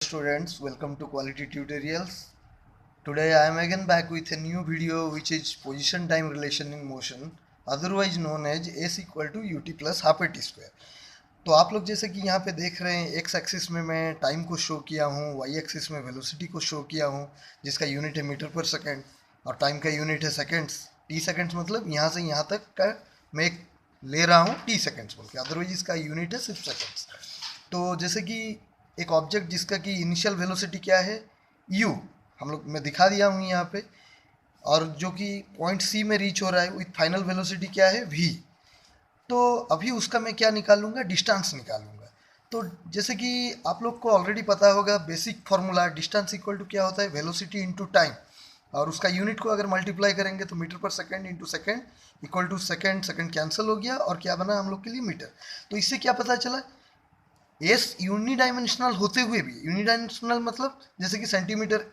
students, welcome to Quality Tutorials. Today I am again back with a new video which is position time relation in motion, otherwise known as S equal to ut plus half at square. तो आप लोग जैसे कि यहाँ पे देख रहे हैं एक्स एक्सिस में मैं टाइम को शो किया हूँ, वाई एक्सिस में वेलोसिटी को शो किया हूँ जिसका यूनिट है मीटर पर सेकेंड और टाइम का यूनिट है सेकेंड्स। टी सेकेंड्स मतलब यहाँ से यहाँ तक का मैं ले रहा हूँ टी सेकेंड्स बोल के, अदरवाइज इसका यूनिट है सिर्फ सेकेंड्स। तो जैसे कि एक ऑब्जेक्ट जिसका कि इनिशियल वेलोसिटी क्या है u, हम लोग मैं दिखा दिया हूँ यहाँ पे, और जो कि पॉइंट सी में रीच हो रहा है विथ फाइनल वेलोसिटी क्या है v। तो अभी उसका मैं क्या निकालूंगा, डिस्टेंस निकालूंगा। तो जैसे कि आप लोग को ऑलरेडी पता होगा basic formula, distance equal to क्या होता है, वेलोसिटी इनटू टाइम, और उसका यूनिट को अगर मल्टीप्लाई करेंगे तो मीटर पर second into second equal to second, second cancel हो गया और क्या बना हम लोग के लिए मीटर। तो इससे क्या पता चला, एस यूनिडायमेंशनल होते हुए भी, यूनिडायमेंशनल मतलब जैसे कि सेंटीमीटर,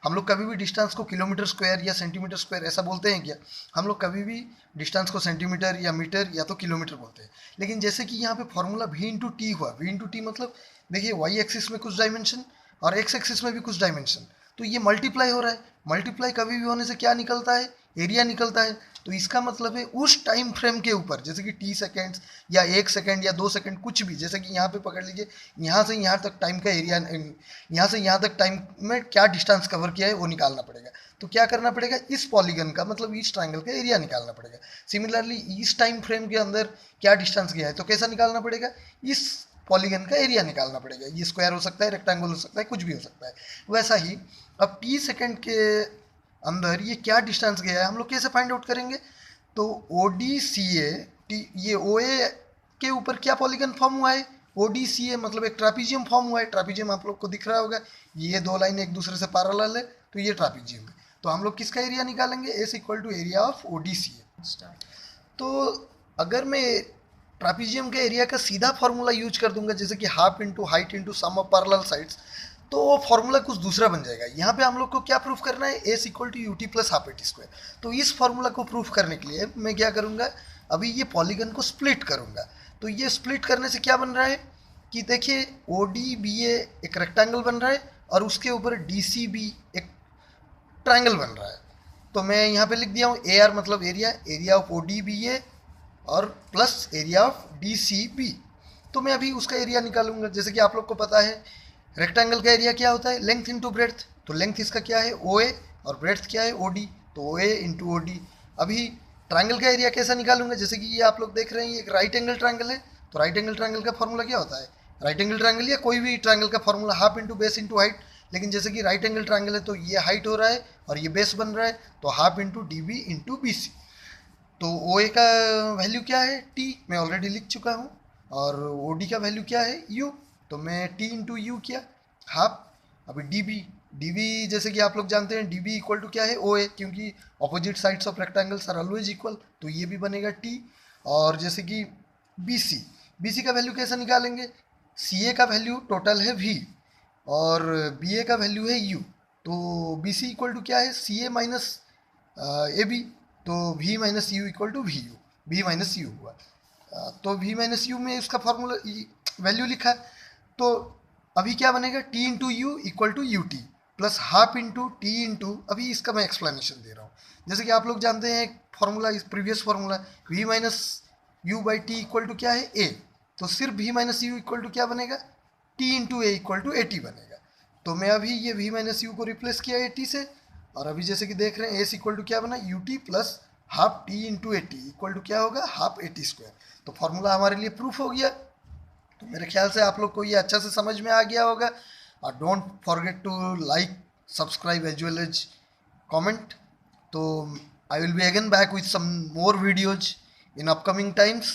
हम लोग कभी भी डिस्टेंस को किलोमीटर स्क्वायर या सेंटीमीटर स्क्वायर ऐसा बोलते हैं क्या? हम लोग कभी भी डिस्टेंस को सेंटीमीटर या मीटर या तो किलोमीटर बोलते हैं। लेकिन जैसे कि यहाँ पे फॉर्मूला वी इंटू टी हुआ, वी इंटू टी मतलब देखिए वाई एक्सिस में कुछ डायमेंशन और एक्स एक्सिस में भी कुछ डायमेंशन, तो ये मल्टीप्लाई हो रहा है। मल्टीप्लाई कभी भी होने से क्या निकलता है, एरिया निकलता है। तो इसका मतलब है उस टाइम फ्रेम के ऊपर, जैसे कि टी सेकेंड्स या 1 सेकेंड या 2 सेकेंड कुछ भी, जैसे कि यहाँ पे पकड़ लीजिए, यहाँ से यहाँ तक टाइम का एरिया, यहाँ से यहाँ तक टाइम में क्या डिस्टेंस कवर किया है वो निकालना पड़ेगा। तो क्या करना पड़ेगा, इस पॉलीगन का मतलब इस ट्राइंगल का एरिया निकालना पड़ेगा। सिमिलरली इस टाइम फ्रेम के अंदर क्या डिस्टेंस गया है तो कैसा निकालना पड़ेगा, इस पॉलीगन का एरिया निकालना पड़ेगा। ये स्क्वायर हो सकता है, रेक्टेंगल हो सकता है, कुछ भी हो सकता है। वैसा ही अब टी सेकेंड के अंदर ये क्या डिस्टेंस गया है हम लोग कैसे फाइंड आउट करेंगे। तो ओ डी सी ए टी, ये ओ ए के ऊपर क्या पॉलीगन फॉर्म हुआ है, ओ डी सी ए मतलब एक ट्रापीजियम फॉर्म हुआ है। ट्रापीजियम आप लोग को दिख रहा होगा, ये दो लाइन एक दूसरे से पैरेलल है तो ये ट्रापीजियम है। तो हम लोग किसका एरिया निकालेंगे, S equal to area of O D C A. तो अगर मैं ट्रापीजियम के एरिया का सीधा फॉर्मूला यूज कर दूंगा, जैसे कि half into height into sum of parallel sides, तो वो फॉर्मूला कुछ दूसरा बन जाएगा। यहाँ पे हम लोग को क्या प्रूफ करना है, S equal to U T plus half AT square. तो इस फॉर्मूला को प्रूफ करने के लिए मैं क्या करूँगा, अभी ये पॉलीगन को स्प्लिट करूँगा। तो ये स्प्लिट करने से क्या बन रहा है कि देखिए ओ डी बी ए एक रेक्टेंगल बन रहा है और उसके ऊपर डी सी बी एक ट्राइंगल बन रहा है। तो मैं यहाँ पे लिख दिया हूँ ए आर मतलब area, area of O D B A और plus area of D C B. तो मैं अभी उसका एरिया निकालूंगा। जैसे कि आप लोग को पता है रेक्टेंगल का एरिया क्या होता है, लेंथ इंटू ब्रेड्थ। तो लेंथ इसका क्या है ओ ए और ब्रेड्थ क्या है ओ डी, तो ओ ए इंटू ओ डी। अभी ट्राइंगल का एरिया कैसा निकालूंगा, जैसे कि ये आप लोग देख रहे हैं ये एक राइट एंगल ट्राइंगल है। तो राइट एंगल ट्राइंगल का फॉर्मूला क्या होता है, राइट एंगल ट्राइंगल या कोई भी ट्राइंगल का formula half into base into height. लेकिन जैसे कि राइट एंगल ट्राइंगल है तो ये हाइट हो रहा है और ये बेस बन रहा है, तो half into D B into B C. तो ओ ए का वैल्यू क्या है टी, मैं ऑलरेडी लिख चुका हूँ, और ओ डी का वैल्यू क्या है यू, तो मैं टी इंटू यू किया हाफ। अभी डी बी जैसे कि आप लोग जानते हैं डी बी इक्वल टू क्या है ओ ए, क्योंकि opposite sides of rectangles are always equal, तो ये भी बनेगा टी। और जैसे कि बी सी का वैल्यू कैसे निकालेंगे, सी ए का वैल्यू टोटल है वी और बी ए का वैल्यू है यू। तो बी सी इक्वल टू क्या है, C A minus A B, तो v minus U equal to V U, V minus U हुआ। तो v माइनस यू में इसका फॉर्मूला वैल्यू लिखा। तो अभी क्या बनेगा, t into U equal to U T plus half into T into, अभी इसका मैं एक्सप्लेनेशन दे रहा हूँ। जैसे कि आप लोग जानते हैं फॉर्मूला, इस previous formula v minus U by T equal to क्या है a, तो सिर्फ v minus U equal to क्या बनेगा, t into A equal to A T बनेगा। तो मैं अभी ये v माइनस यू को रिप्लेस किया ए टी से, और अभी जैसे कि देख रहे हैं एस इक्वल टू क्या बना, U T plus half T into A T equal to क्या होगा, हाफ ए टी स्क्वायर। तो फॉर्मूला हमारे लिए प्रूफ हो गया। तो मेरे ख्याल से आप लोग को ये अच्छा से समझ में आ गया होगा। और don't forget to like, subscribe as well as comment. तो I will be again back with some more videos in upcoming times.